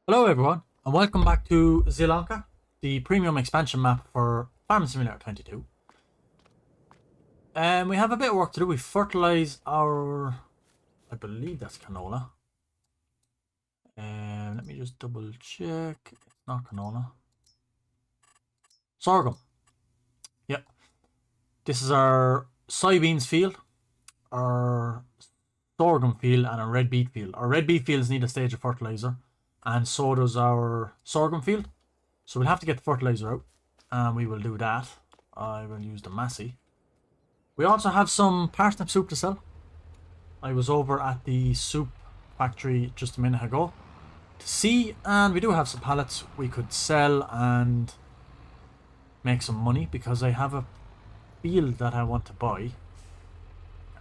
Hello everyone, and welcome back to Zielonka, the premium expansion map for Farming Simulator 22. We have a bit of work to do. We fertilise our... I believe that's canola. Let me just double check. It's not canola. Sorghum. Yep. This is our soybeans field, our sorghum field, and our red beet field. Our red beet fields need a stage of fertiliser, and so does our sorghum field. So we'll have to get the fertiliser out, and we will do that. I will use the Massey. We also have some parsnip soup to sell. I was over at the soup factory just a minute ago to see, and we do have some pallets we could sell and make some money because I have a field that I want to buy.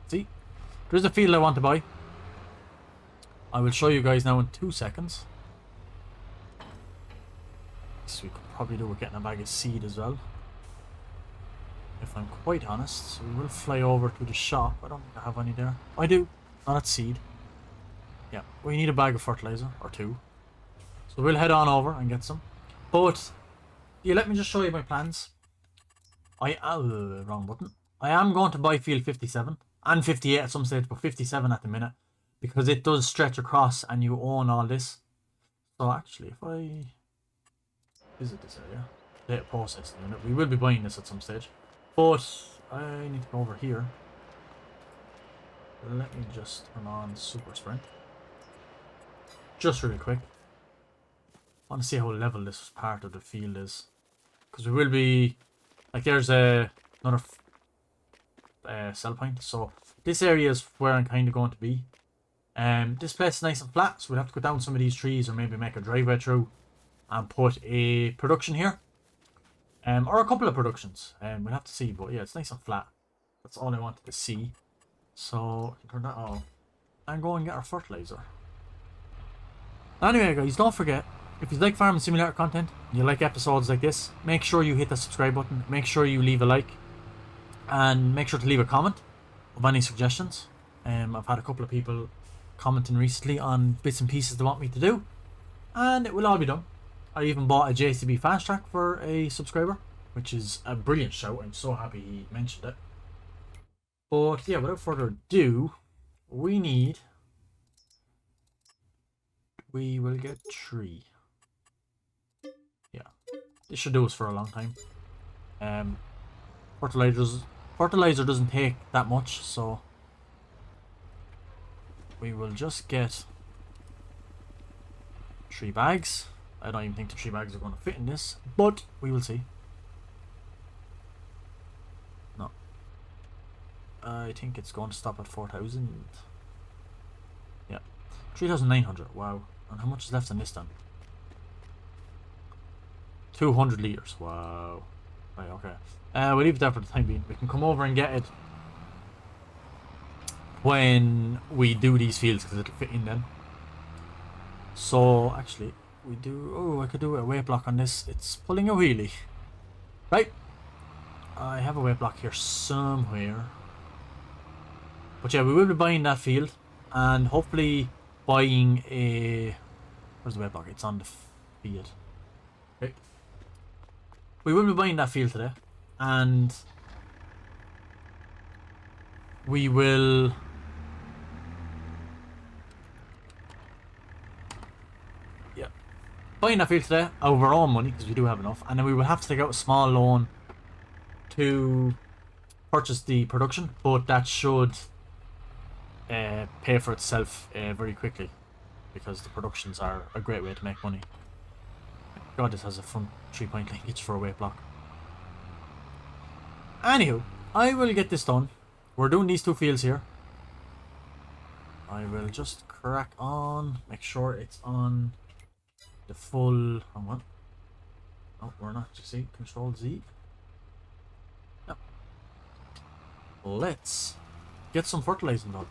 See, there's a field I want to buy. I will show you guys now in 2 seconds. So we could probably do with getting a bag of seed as well, if I'm quite honest. So we will fly over to the shop. I don't think I have any there. I do. Not at seed. Yeah, we need a bag of fertilizer or two. So we'll head on over and get some. But yeah, let me just show you my plans. Wrong button. I am going to buy field 57 and 58 at some stage, but 57 at the minute because it does stretch across and you own all this. So actually, if I visit this area, data processing unit, we will be buying this at some stage. But I need to go over here. Let me just turn on super sprint. Just really quick. I want to see how level this part of the field is. Because we will be... Like there's another sell point. So this area is where I'm kind of going to be. This place is nice and flat. So we'll have to go down some of these trees or maybe make a driveway through. And put a production here. Or a couple of productions. We'll have to see. But yeah, it's nice and flat. That's all I wanted to see. So, turn that off. And go and get our fertilizer. Anyway guys, don't forget, if you like Farming Simulator content, and you like episodes like this, make sure you hit the subscribe button. Make sure you leave a like. And make sure to leave a comment of any suggestions. I've had a couple of people commenting recently on bits and pieces they want me to do. And it will all be done. I even bought a JCB fast track for a subscriber, which is a brilliant shout. I'm so happy he mentioned it. But yeah, without further ado, we will get 3. Yeah, this should do us for a long time. Fertilizer doesn't take that much, so we will just get 3 bags. I don't even think the 3 bags are going to fit in this, but we will see. No. I think it's going to stop at 4,000. Yeah. 3,900. Wow. And how much is left in this then? 200 litres. Wow. Right, okay. We'll leave it there for the time being. We can come over and get it when we do these fields because it'll fit in then. So, actually... we do... oh, I could do a weight block on this. It's pulling a wheelie. Right. I have a weight block here somewhere. But yeah, we will be buying that field. And hopefully buying a... where's the weight block? It's on the field. Okay. We will be buying that field today. And... we will... buying that field today out of our own money because we do have enough, and then we will have to take out a small loan to purchase the production, but that should pay for itself very quickly because the productions are a great way to make money. God, this has a front 3-point linkage for a weight block. Anywho, I will get this done. We're doing these 2 fields here. I will just crack on, make sure it's on the full... hang on. Oh, we're not. You see? Control Z. Yep. Let's get some fertilizing done.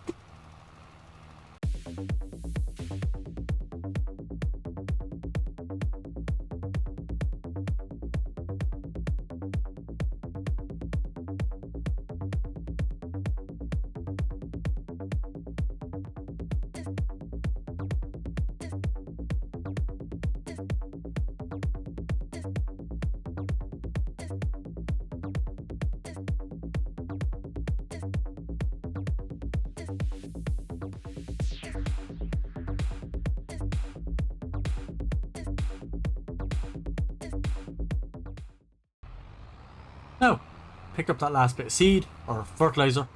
picked up that last bit of seed or fertilizer,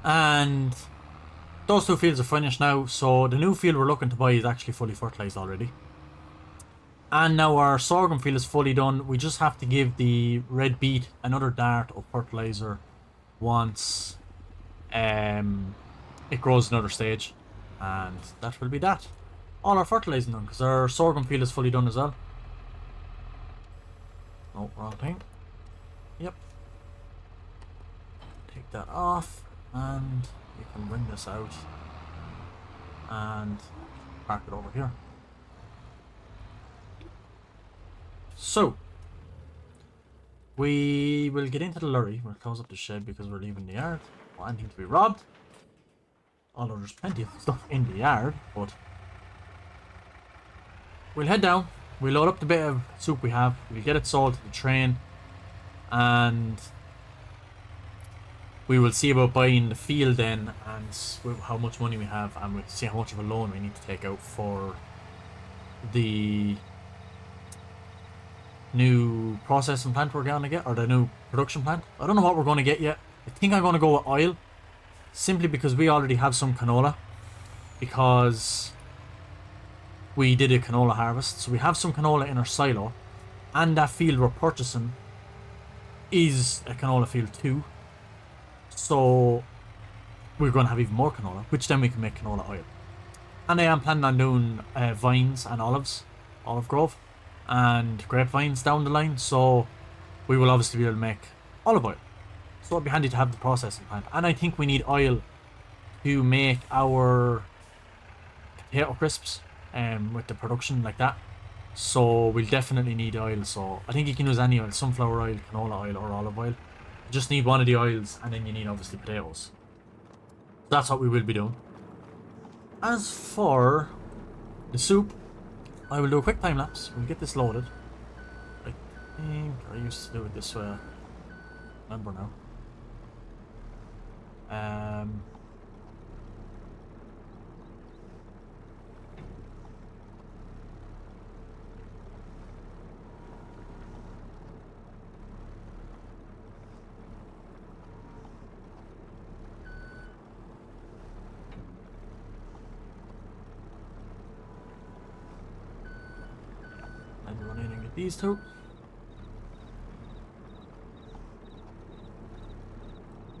and those two fields are finished now. So the new field we're looking to buy is actually fully fertilized already. And now our sorghum field is fully done. We just have to give the red beet another dart of fertilizer once it grows another stage, and that will be that. All our fertilizing done, because our sorghum field is fully done as well. Oh, wrong thing. Yep. Take that off, and you can bring this out and park it over here. So, we will get into the lorry. We'll close up the shed because we're leaving the yard. Or anything to be robbed. Although there's plenty of stuff in the yard, but we'll head down. We'll load up the bit of soup we have. We'll get it sold to the train. And we will see about buying the field then, and how much money we have, and we'll see how much of a loan we need to take out for the new processing plant we're going to get, or the new production plant. I don't know what we're going to get yet. I think I'm going to go with oil, simply because we already have some canola, because we did a canola harvest. So we have some canola in our silo, and that field we're purchasing is a canola field too. So we're going to have even more canola, which then we can make canola oil. And I am planning on doing vines and olive grove and grapevines down the line, so we will obviously be able to make olive oil. So it'd be handy to have the processing plant. And I think we need oil to make our potato crisps with the production like that. So we'll definitely need oil. So I think you can use any oil, sunflower oil, canola oil, or olive oil. You just need one of the oils, and then you need obviously potatoes. That's what we will be doing. As for the soup, I will do a quick time lapse. We'll get this loaded. I think I used to do it this way. I remember now. And run in and get these two.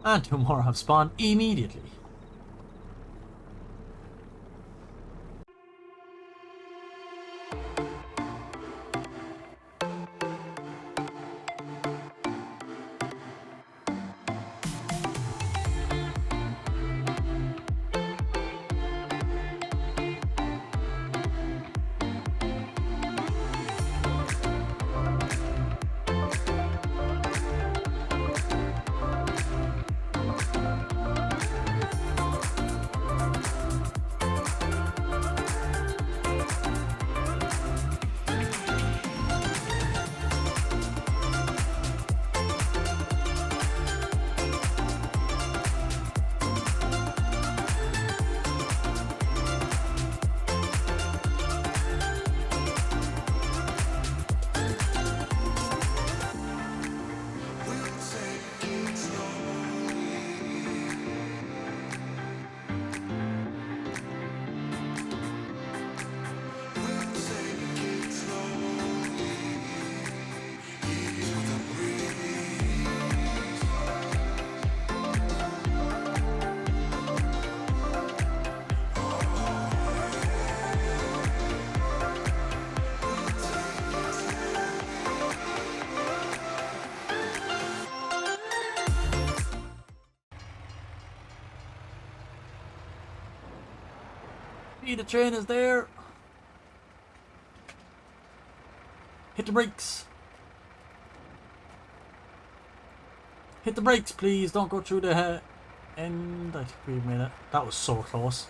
And two more have spawned immediately. The train is there. Hit the brakes. Hit the brakes, please. Don't go through the end. I think we made it. That was so close.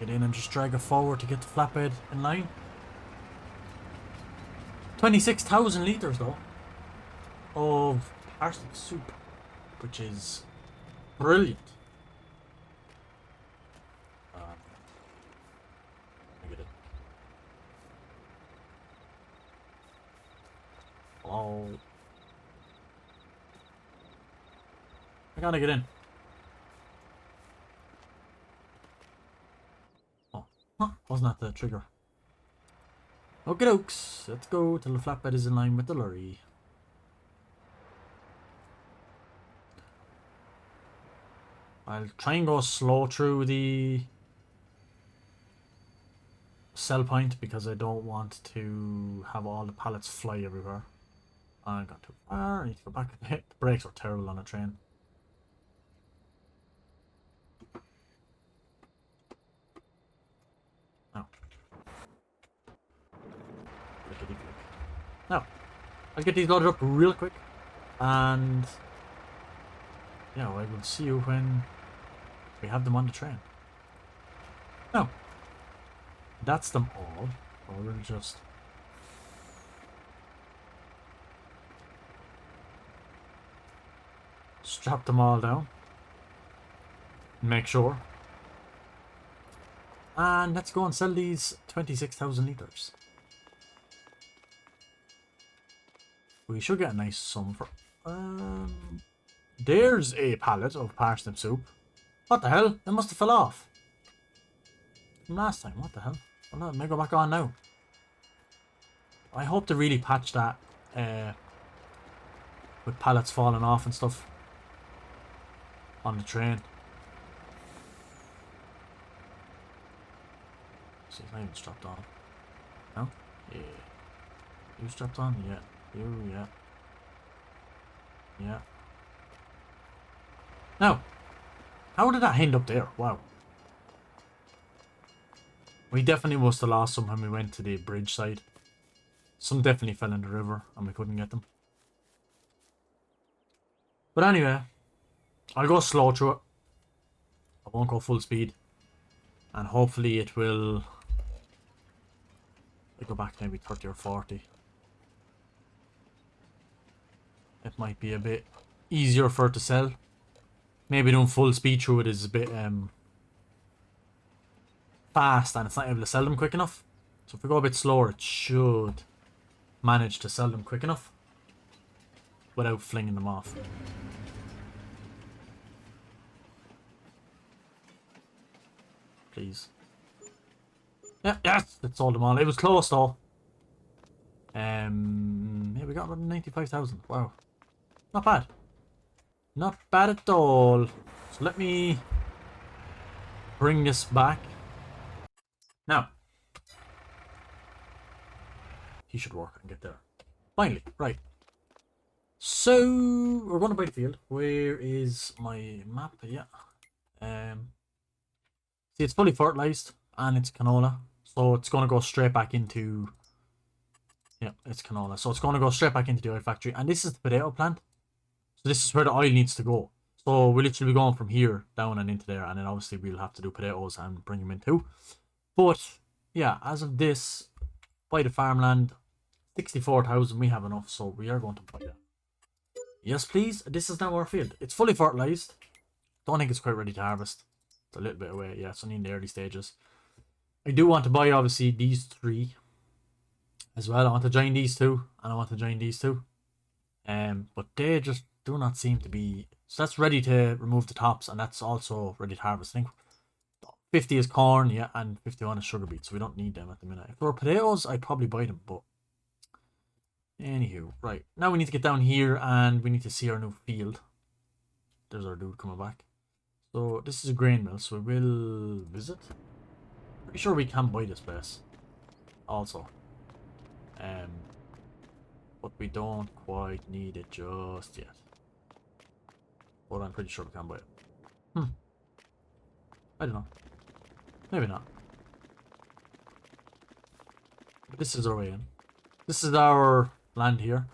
Get in and just drag it forward to get the flatbed in line. 26,000 litres though of parsnip soup. which is brilliant. I get it. Oh, I gotta get in. Oh, huh, wasn't that the trigger? Okay, dokes. Let's go till the flatbed is in line with the lorry. I'll try and go slow through the sell point because I don't want to have all the pallets fly everywhere. I got too far. I need to go back a bit. The brakes are terrible on a train. No. Now, I'll get these loaded up real quick. And yeah, I will see you when we have them on the train. Now, that's them all. Or we'll just strap them all down. Make sure. And let's go and sell these 26,000 litres. We should get a nice sum for... there's a pallet of parsnip soup. What the hell? It must have fell off. From last time. What the hell? Well, let me go back on now. I hope to really patch that with pallets falling off and stuff on the train. See, it's not even strapped on. No? Yeah. You strapped on? Yeah. You, yeah. Yeah. Now, how did that end up there? Wow. We definitely must have lost some when we went to the bridge side. Some definitely fell in the river and we couldn't get them. But anyway, I'll go slow through it. I won't go full speed. And hopefully it will... I go back maybe 30 or 40. It might be a bit easier for it to sell. Maybe doing full speed through it is a bit fast and it's not able to sell them quick enough. So if we go a bit slower, it should manage to sell them quick enough without flinging them off. Please. Yeah, yes, it sold them all. It was close though. Yeah, we got about 95,000. Wow. Not bad. Not bad at all. So let me bring this back. Now. He should work and get there. Finally, right. So, we're going to buy the field. Where is my map? Yeah. See, it's fully fertilized and it's canola. So it's going to go straight back into... Yeah, it's canola. So it's going to go straight back into the oil factory. And this is the potato plant. So this is where the oil needs to go. So we'll literally be going from here down and into there. And then obviously we'll have to do potatoes and bring them in too. But yeah, as of this, buy the farmland. 64,000, we have enough. So we are going to buy that. Yes, please. This is now our field. It's fully fertilized. Don't think it's quite ready to harvest. It's a little bit away. Yeah, it's only in the early stages. I do want to buy, obviously, these three as well. I want to join these two, and I want to join these two. But they just do not seem to be... So that's ready to remove the tops, and that's also ready to harvest. I think 50 is corn, yeah, and 51 is sugar beets, so we don't need them at the minute. If there were potatoes, I'd probably buy them, but... Anywho, right. Now we need to get down here, and we need to see our new field. There's our dude coming back. So this is a grain mill, so we will visit. Pretty sure we can buy this place. Also. But we don't quite need it just yet. But I'm pretty sure we can buy it. I don't know. Maybe not. But this is our way in. This is our land here.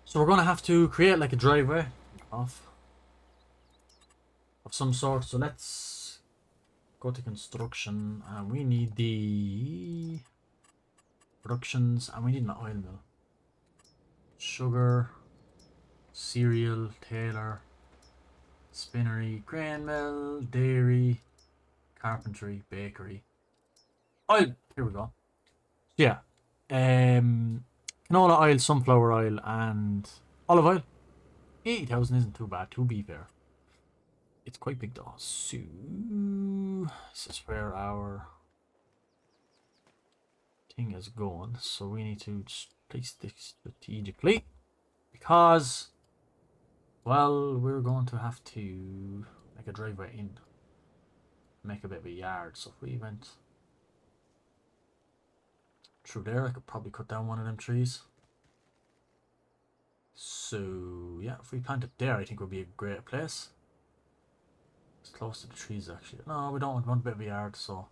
So we're going to have to create like a driveway off of some sort. So let's go to construction, and we need the productions, and we need an oil mill. sugar, cereal, tailor, spinnery, grain mill, dairy, carpentry, bakery, oil. Here we go. Yeah. Canola oil, sunflower oil, and olive oil. 80,000 isn't too bad, to be fair. It's quite big though. So this is where our thing is going. So we need to place this strategically because, well, we're going to have to make a driveway in, make a bit of a yard. So if we went through there, I could probably cut down one of them trees. So yeah, if we plant it there, I think would be a great place. It's close to the trees actually. No, we don't want a bit of a yard, so.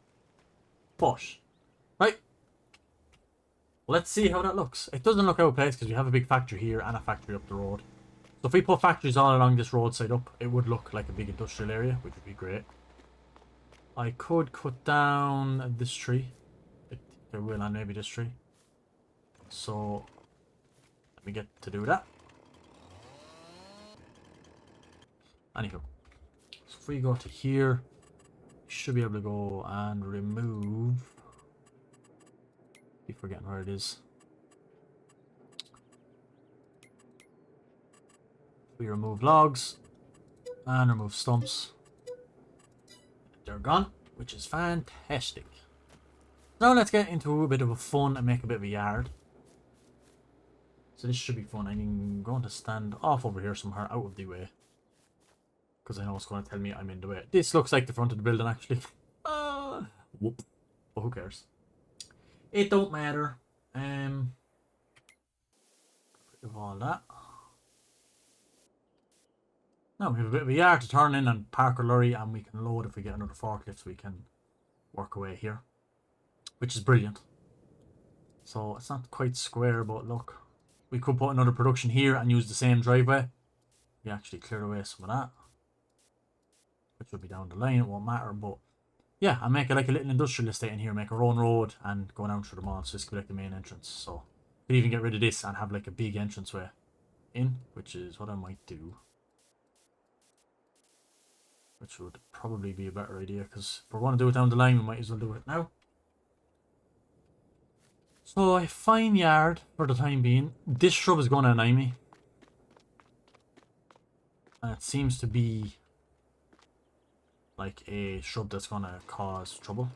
But right, let's see how that looks. It doesn't look out of place because we have a big factory here and a factory up the road. So if we put factories all along this roadside up, it would look like a big industrial area, which would be great. I could cut down this tree. I will, and maybe this tree. So let me get to do that. Anywho, so if we go to here, we should be able to go and remove. Keep forgetting where it is. We remove logs and remove stumps. They're gone, which is fantastic. Now let's get into a bit of a fun and make a bit of a yard. So this should be fun. I'm going to stand off over here somewhere out of the way, because I know it's going to tell me I'm in the way. This looks like the front of the building actually. Whoop. But who cares? It don't matter. Get rid of all that. Now we have a bit of a yard to turn in and park our lorry, and we can load if we get another forklift, so we can work away here, which is brilliant. So it's not quite square, but look, we could put another production here and use the same driveway. We actually clear away some of that, which will be down the line, it won't matter. But yeah, I'll make it like a little industrial estate in here, make our own road and go down through the mall, so this could be like the main entrance. So we could even get rid of this and have like a big entranceway in, which is what I might do. Which would probably be a better idea, because if we're going to do it down the line, we might as well do it now. So a fine yard for the time being. This shrub is going to annoy me, and it seems to be like a shrub that's going to cause trouble.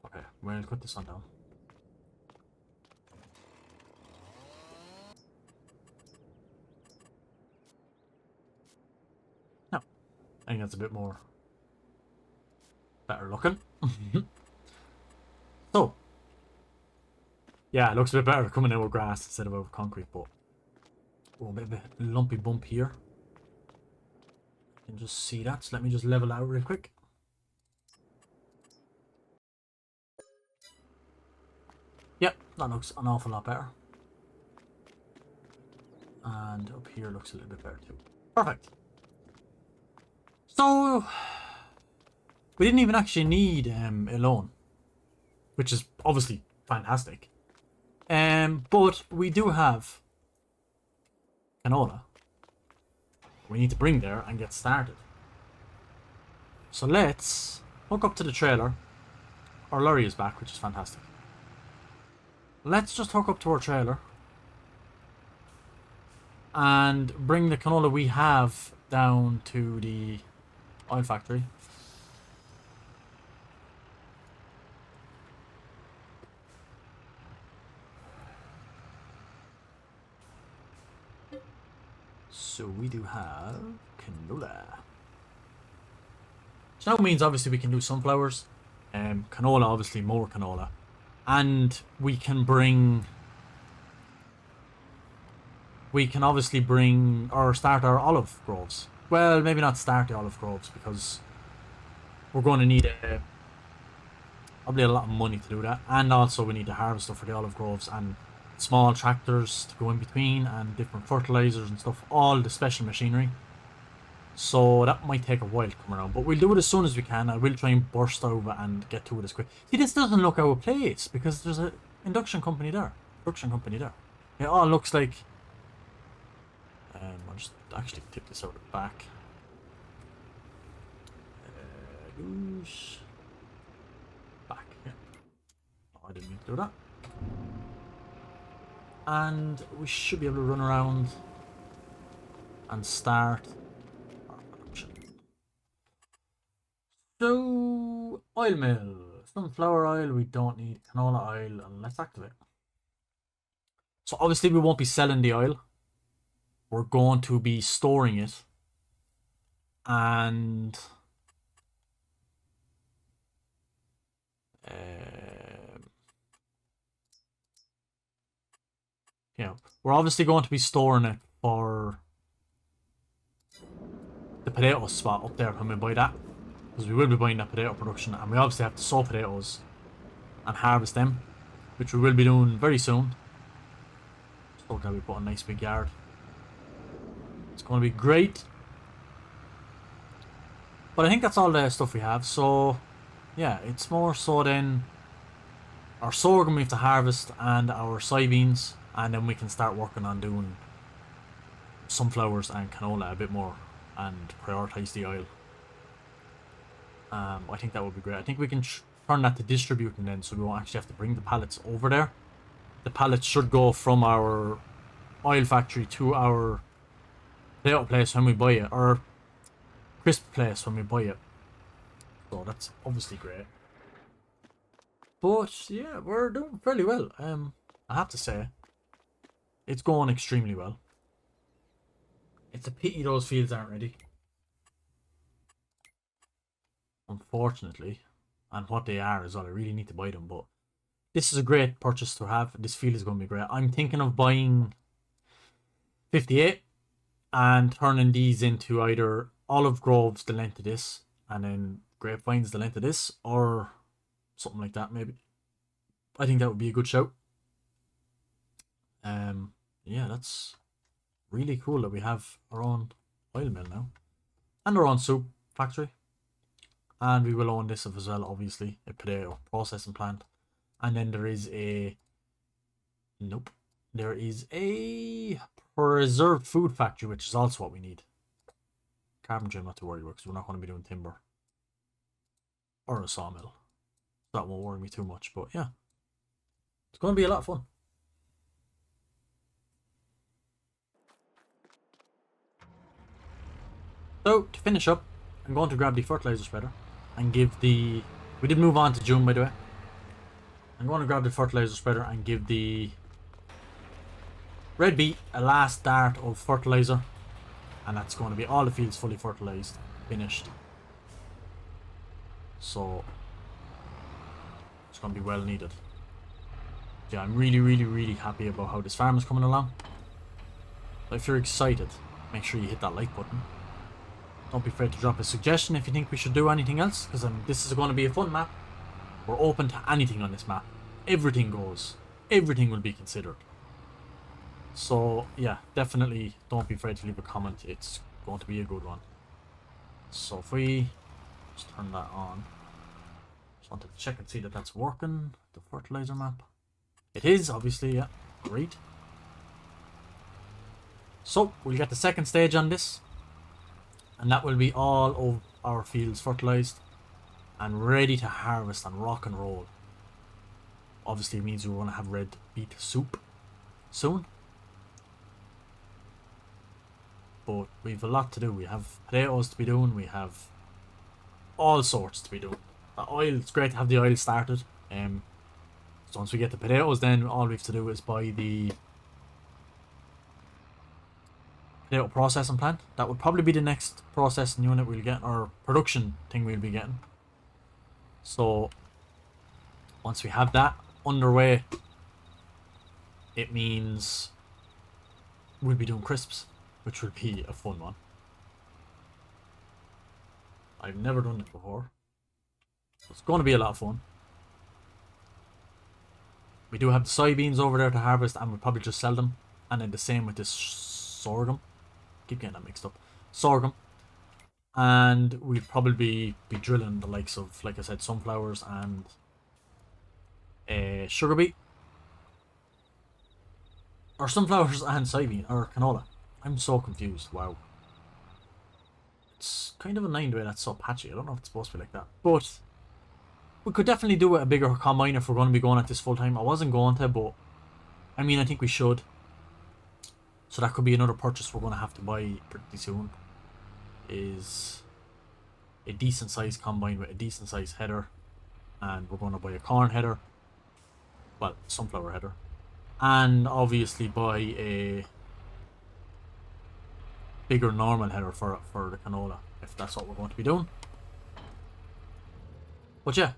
Okay, we'll cut this one down. No, I think that's a bit more better looking. So yeah, it looks a bit better coming in with grass instead of over concrete, but a bit of a lumpy bump here. You can just see that, so let me just level out real quick. Yep, that looks an awful lot better. And up here looks a little bit better too. Perfect. So we didn't even actually need a loan, which is obviously fantastic. But we do have Canola we need to bring there and get started. So let's hook up to the trailer. Our lorry is back, which is fantastic. Let's just hook up to our trailer and bring the canola we have down to the oil factory. So we do have canola. So that means obviously we can do sunflowers, canola, obviously more canola, and we can obviously bring or start our olive groves. Well, maybe not start the olive groves because we're going to need probably a lot of money to do that, and also we need to harvest stuff for the olive groves and small tractors to go in between and different fertilizers and stuff, all the special machinery. So that might take a while to come around, but we'll do it as soon as we can. I will try and burst over and get to it as quick. See, this doesn't look out of place because there's a production company there. It all looks like... I'll just actually tip this out the back. Back, yeah. Oh, I didn't mean to do that. And we should be able to run around and start our production. So, oil mill. Sunflower oil, we don't need. Canola oil, and let's activate. So obviously we won't be selling the oil. We're going to be storing it. And... yeah, we're obviously going to be storing it for the potato spot up there when we buy that. Because we will be buying that potato production, and we obviously have to sow potatoes and harvest them, which we will be doing very soon. So glad we put a nice big yard. It's going to be great. But I think that's all the stuff we have. So yeah, it's more so then our sorghum we have to harvest and our soybeans, and then we can start working on doing sunflowers and canola a bit more and prioritize the oil. I think that would be great. I think we can turn that to distributing then, so we won't actually have to bring the pallets over there. The pallets should go from our oil factory to our potato place when we buy it, or crisp place when we buy it. So that's obviously great. But yeah, we're doing fairly well. I have to say, it's going extremely well. It's a pity those fields aren't ready, unfortunately. And what they are is all, I really need to buy them. But this is a great purchase to have. This field is going to be great. I'm thinking of buying 58 and turning these into either olive groves the length of this, and then grapevines the length of this, or something like that maybe. I think that would be a good shout. Yeah, that's really cool that we have our own oil mill now, and our own soup factory, and we will own this as well, obviously, a potato processing plant. And then there is a there is a preserved food factory, which is also what we need. Carpentry I'm not too worried about, because we're not going to be doing timber or a sawmill. That won't worry me too much, but yeah, it's going to be a lot of fun. So to finish up, I'm going to grab the fertilizer spreader and give the... we did move on to June, by the way. I'm going to grab the fertilizer spreader and give the red beet a last dart of fertilizer, and that's going to be all the fields fully fertilized, finished. So it's going to be well needed. Yeah, I'm really happy about how this farm is coming along. If you're excited, make sure you hit that like button. Don't be afraid to drop a suggestion if you think we should do anything else, because this is going to be a fun map. We're open to anything on this map. Everything goes. Everything will be considered. So yeah, definitely don't be afraid to leave a comment. It's going to be a good one. So if we just turn that on. Just wanted to check and see that that's working. The fertilizer map. It is, obviously, yeah. Great. So we'll get the second stage on this, and that will be all of our fields fertilized and ready to harvest and rock and roll. Obviously it means we're going to have red beet soup soon. But we've a lot to do. We have potatoes to be doing. We have all sorts to be doing. The oil, it's great to have the oil started. So once we get the potatoes, then all we have to do is buy the potato processing plant. That would probably be the next processing unit we'll get, or production thing we'll be getting. So once we have that underway, it means we'll be doing crisps, which will be a fun one. I've never done it before, so it's going to be a lot of fun. We do have the soybeans over there to harvest, and we'll probably just sell them. And then the same with this sorghum. Keep getting that mixed up. Sorghum. And we'd probably be drilling the likes of, like I said, sunflowers and sugar beet. Or sunflowers and soybean, or canola. I'm so confused, wow. It's kind of annoying the way that's so patchy. I don't know if it's supposed to be like that. But we could definitely do a bigger combine if we're going to be going at this full time. I wasn't going to, but I mean, I think we should. So that could be another purchase we're going to have to buy pretty soon. Is a decent sized combine with a decent sized header. And we're going to buy a corn header. Well, sunflower header. And obviously buy a bigger normal header for the canola, if that's what we're going to be doing. But yeah,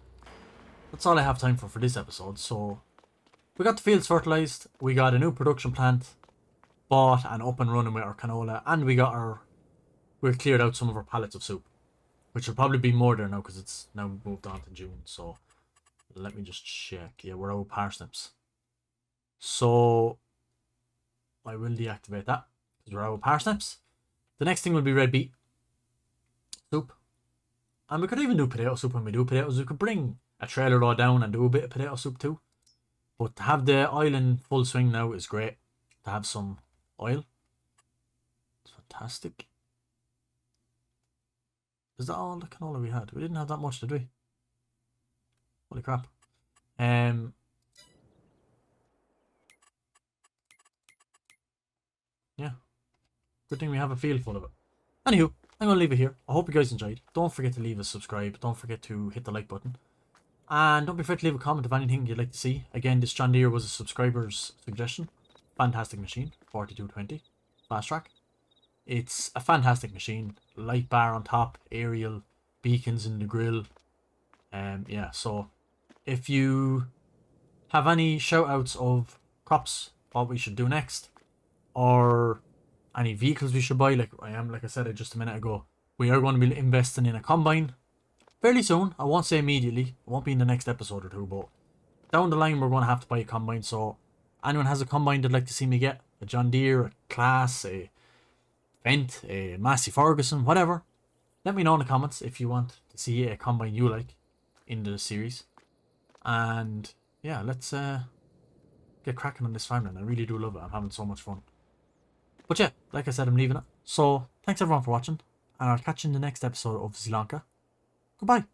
that's all I have time for this episode. So we got the fields fertilized, we got a new production plant bought and up and running with our canola, and we've cleared out some of our pallets of soup, which will probably be more there now because it's now moved on to June. So let me just check. Yeah, we're out of parsnips. So I will deactivate that because we're out of parsnips. The next thing will be red beet soup. And we could even do potato soup when we do potatoes. We could bring a trailer load down and do a bit of potato soup too. But to have the oil in full swing now is great. To have some oil. It's fantastic. Is that all the canola we had? We didn't have that much, did we? Holy crap. Yeah. Good thing we have a field full of it. Anywho, I'm going to leave it here. I hope you guys enjoyed. Don't forget to leave a subscribe. Don't forget to hit the like button. And don't be afraid to leave a comment of anything you'd like to see. Again, this John Deere was a subscriber's suggestion. Fantastic machine. 4220. Fast track. It's a fantastic machine. Light bar on top. Aerial. Beacons in the grill. Yeah, so if you have any shout outs of crops, what we should do next, or any vehicles we should buy, like I said just a minute ago, we are going to be investing in a combine fairly soon. I won't say immediately, it won't be in the next episode or two, but down the line we're going to have to buy a combine. So anyone has a combine they'd like to see me get, a John Deere, a Class, a Fendt, a Massey Ferguson, whatever, let me know in the comments if you want to see a combine you like in the series. And yeah, let's get cracking on this farmland. I really do love it. I'm having so much fun. But yeah, like I said, I'm leaving it. So thanks everyone for watching, and I'll catch you in the next episode of Zielonka. Goodbye.